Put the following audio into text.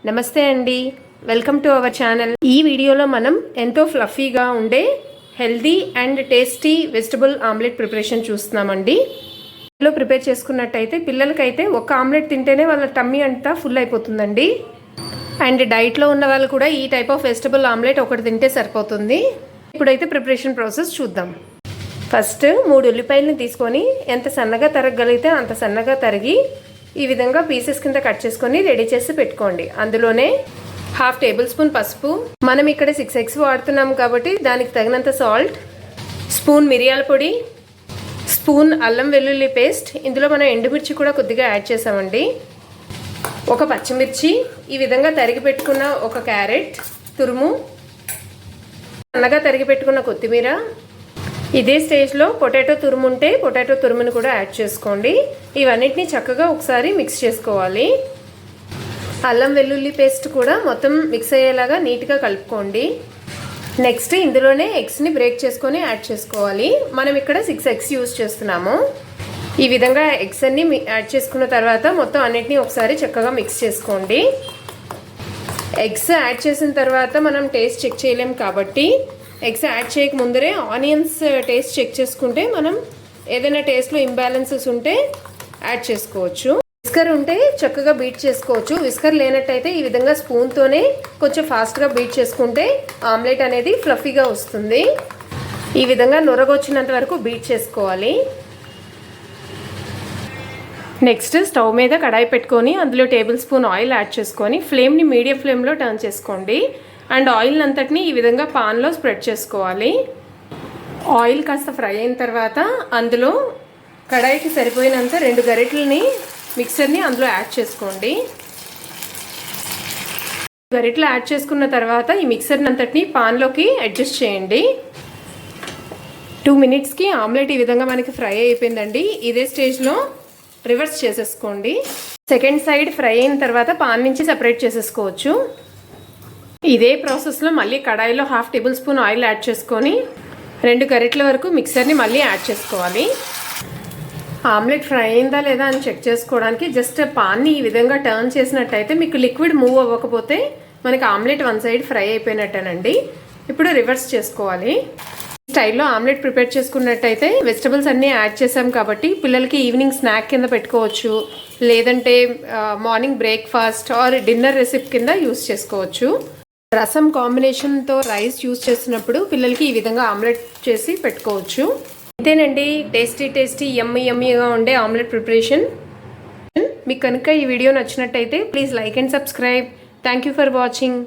నమస్తే అండి, welcome to our channel. ఈ వీడియోలో మనం ఎంతో ఫ్లఫీగా ఉండే healthy and tasty vegetable omelette preparation చూస్తున్నామండి. ఇంట్లో ప్రిపేర్ చేసుకున్నట్టయితే పిల్లలకైతే ఒక ఆమ్లెట్ తింటేనే వాళ్ళ టమ్మీ అంతా ఫుల్ అయిపోతుందండి. అండ్ డైట్లో ఉన్న వాళ్ళు కూడా ఈ టైప్ ఆఫ్ వెజిటబుల్ ఆమ్లెట్ ఒకటి తింటే సరిపోతుంది. ఇప్పుడైతే ప్రిపరేషన్ ప్రాసెస్ చూద్దాం. ఫస్ట్ 3 ఉల్లిపాయలని తీసుకొని ఎంత సన్నగా తరగగలిగితే అంత సన్నగా తరిగి ఈ విధంగా పీసెస్ కింద కట్ చేసుకొని రెడీ చేసి పెట్టుకోండి. అందులోనే 1/2 టేబుల్ స్పూన్ పసుపు, మనం ఇక్కడ 6 eggs వాడుతున్నాము కాబట్టి దానికి తగినంత సాల్ట్, స్పూన్ మిరియాల పొడి, స్పూన్ అల్లం వెల్లుల్లి పేస్ట్, ఇందులో మనం ఎండుమిర్చి కూడా కొద్దిగా యాడ్ చేసామండి, ఒక పచ్చిమిర్చి, ఈ విధంగా తరిగి పెట్టుకున్న ఒక క్యారెట్ తురుము, సన్నగా తరిగి పెట్టుకున్న కొత్తిమీర. ఇదే స్టేజ్లో పొటాటో తురుము ఉంటే పొటాటో తురుమును కూడా యాడ్ చేసుకోండి. ఇవన్నిటిని చక్కగా ఒకసారి మిక్స్ చేసుకోవాలి. అల్లం వెల్లుల్లి పేస్ట్ కూడా మొత్తం మిక్స్ అయ్యేలాగా నీట్గా కలుపుకోండి. నెక్స్ట్ ఇందులోనే ఎగ్స్ని బ్రేక్ చేసుకొని యాడ్ చేసుకోవాలి. మనం ఇక్కడ 6 eggs యూజ్ చేస్తున్నాము. ఈ విధంగా ఎగ్స్ అన్ని యాడ్ చేసుకున్న తర్వాత మొత్తం అన్నిటినీ ఒకసారి చక్కగా మిక్స్ చేసుకోండి. ఎగ్స్ యాడ్ చేసిన తర్వాత మనం టేస్ట్ చెక్ చేయలేం కాబట్టి ఎగ్స్ యాడ్ చేయక ముందరే ఆనియన్స్ టేస్ట్ చెక్ చేసుకుంటే మనం ఏదైనా టేస్ట్లో ఇంబ్యాలెన్సెస్ ఉంటే యాడ్ చేసుకోవచ్చు. విస్కర్ ఉంటే చక్కగా బీట్ చేసుకోవచ్చు. విస్కర్ లేనట్టయితే ఈ విధంగా స్పూన్తోనే కొంచెం ఫాస్ట్గా బీట్ చేసుకుంటే ఆమ్లెట్ అనేది ఫ్లఫీగా వస్తుంది. ఈ విధంగా నొరగొచ్చినంత వరకు బీట్ చేసుకోవాలి. నెక్స్ట్ స్టవ్ మీద కడాయి పెట్టుకొని అందులో టేబుల్ స్పూన్ ఆయిల్ యాడ్ చేసుకొని ఫ్లేమ్ని మీడియం ఫ్లేమ్లో టర్న్ చేసుకోండి. అండ్ ఆయిల్ అంతటిని ఈ విధంగా పాన్లో స్ప్రెడ్ చేసుకోవాలి. ఆయిల్ కాస్త ఫ్రై అయిన తర్వాత అందులో కడాయికి సరిపోయినంత 2 గరిటెలని మిక్సర్ని అందులో యాడ్ చేసుకోండి. గరిటెలు యాడ్ చేసుకున్న తర్వాత ఈ మిక్సర్ని అంతటిని పాన్లోకి అడ్జస్ట్ చేయండి. 2 minutesకి ఆమ్లెట్ ఈ విధంగా మనకి ఫ్రై అయిపోయిందండి. ఇదే స్టేజ్లో రివర్స్ చేసేసుకోండి. సెకండ్ సైడ్ ఫ్రై అయిన తర్వాత పాన్ నుంచి సపరేట్ చేసేసుకోవచ్చు. ఇదే ప్రాసెస్లో మళ్ళీ కడాయిలో 1/2 టేబుల్ స్పూన్ ఆయిల్ యాడ్ చేసుకొని 2 గరిటెల వరకు మిక్సర్ని మళ్ళీ యాడ్ చేసుకోవాలి. ఆమ్లెట్ ఫ్రై అయిందా లేదా అని చెక్ చేసుకోవడానికి జస్ట్ పాన్ని ఈ విధంగా టర్న్ చేసినట్టయితే మీకు లిక్విడ్ మూవ్ అవ్వకపోతే మనకి ఆమ్లెట్ 1 side ఫ్రై అయిపోయినట్టేనండి. ఇప్పుడు రివర్స్ చేసుకోవాలి. స్టైల్లో ఆమ్లెట్ ప్రిపేర్ చేసుకున్నట్టయితే వెజిటబుల్స్ అన్నీ యాడ్ చేసాం కాబట్టి పిల్లలకి ఈవినింగ్ స్నాక్ కింద పెట్టుకోవచ్చు, లేదంటే morning breakfast are dinner recipe కింద యూస్ చేసుకోవచ్చు. రసం కాంబినేషన్తో రైస్ యూస్ చేస్తున్నప్పుడు పిల్లలకి ఈ విధంగా ఆమ్లెట్ చేసి పెట్టుకోవచ్చు. ఇంతేనండి, టేస్టీ యమ్మీగా ఉండే ఆమ్లెట్ ప్రిపరేషన్. మీకు కనుక ఈ వీడియో నచ్చినట్టయితే please like and subscribe. Thank you for watching.